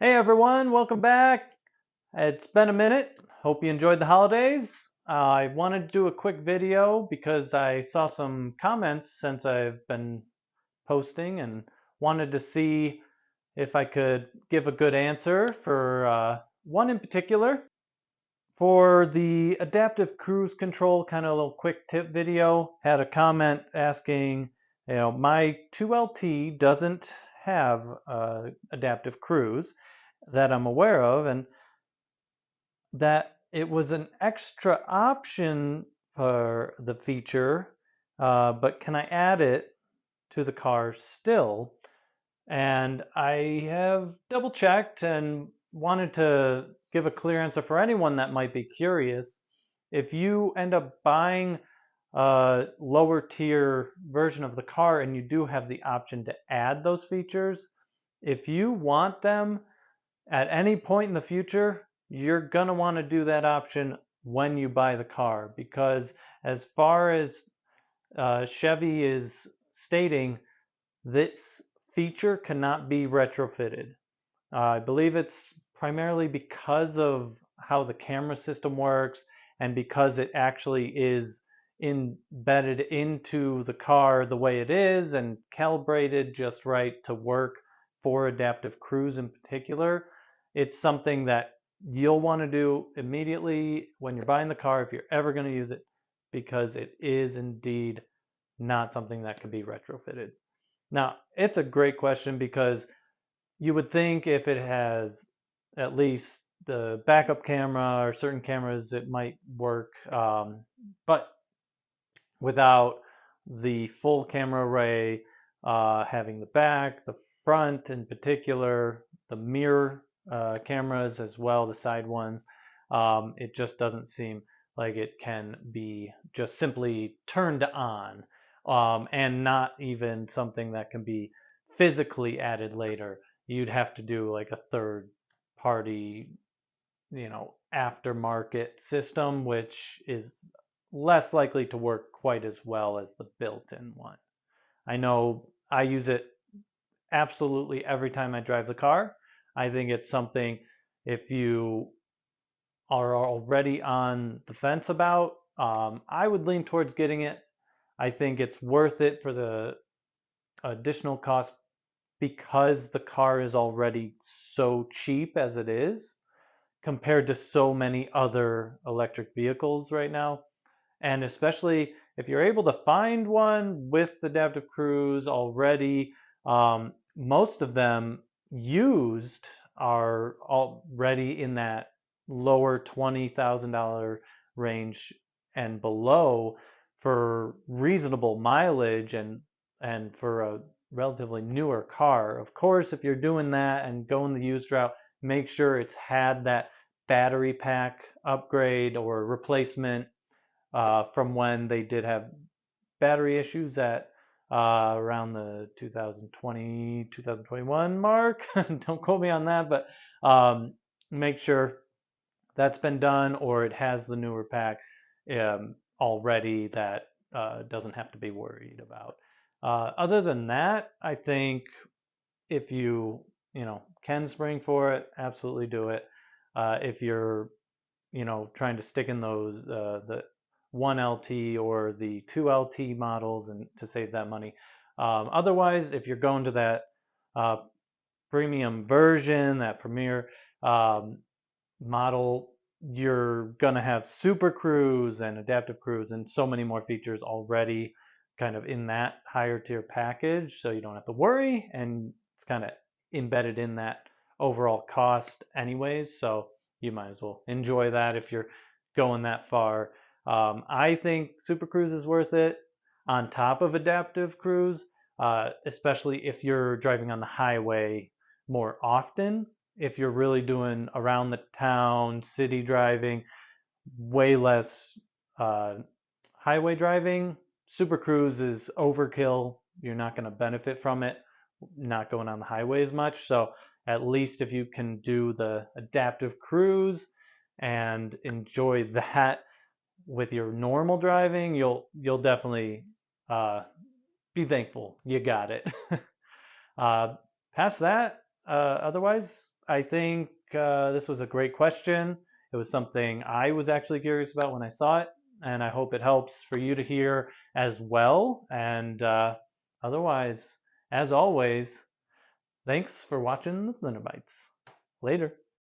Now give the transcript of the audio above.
Hey everyone, welcome back. It's been a minute. Hope you enjoyed the holidays. I wanted to do a quick video because I saw some comments since I've been posting and wanted to see if I could give a good answer for one in particular. For the adaptive cruise control kind of little quick tip video, had a comment asking, my 2LT doesn't have adaptive cruise that I'm aware of, and that it was an extra option for the feature, but can I add it to the car still? And I have double checked and wanted to give a clear answer for anyone that might be curious. If you end up buying a lower tier version of the car and you do have the option to add those features, if you want them at any point in the future, you're going to want to do that option when you buy the car, because as far as Chevy is stating, this feature cannot be retrofitted. I believe it's primarily because of how the camera system works and because it actually is embedded into the car the way it is and calibrated just right to work for adaptive cruise in particular. It's something that you'll want to do immediately when you're buying the car if you're ever going to use it, because it is indeed not something that can be retrofitted. Now, it's a great question because you would think if it has at least the backup camera or certain cameras, it might work. But without the full camera array, having the back, the front in particular, the mirror cameras as well, the side ones, it just doesn't seem like it can be just simply turned on, and not even something that can be physically added later. You'd have to do like a third party, aftermarket system, which is less likely to work quite as well as the built-in one. I know I use it absolutely every time I drive the car. I think it's something, if you are already on the fence about, I would lean towards getting it. I think it's worth it for the additional cost because the car is already so cheap as it is compared to so many other electric vehicles right now. And especially if you're able to find one with adaptive cruise already, most of them used are already in that lower $20,000 range and below for reasonable mileage and for a relatively newer car. Of course, if you're doing that and going the used route, make sure it's had that battery pack upgrade or replacement from when they did have battery issues at around the 2020, 2021 mark. Don't quote me on that, but make sure that's been done or it has the newer pack already that doesn't have to be worried about. Other than that, I think if you can spring for it, absolutely do it. If you're trying to stick in those the 1LT or the 2LT models and to save that money. Otherwise, if you're going to that uh, premium version, that premier model, you're going to have Super Cruise and Adaptive Cruise and so many more features already kind of in that higher tier package. So you don't have to worry, and it's kind of embedded in that overall cost anyways. So you might as well enjoy that if you're going that far. I think Super Cruise is worth it on top of Adaptive Cruise, especially if you're driving on the highway more often. If you're really doing around the town, city driving, way less uh, highway driving, Super Cruise is overkill. You're not going to benefit from it, not going on the highway as much. So at least if you can do the adaptive cruise and enjoy that with your normal driving, you'll definitely be thankful you got it. uh, Past that, otherwise, I think this was a great question. It was something I was actually curious about when I saw it, and I hope it helps for you to hear as well. And otherwise, as always, thanks for watching the Thunderbites. Later.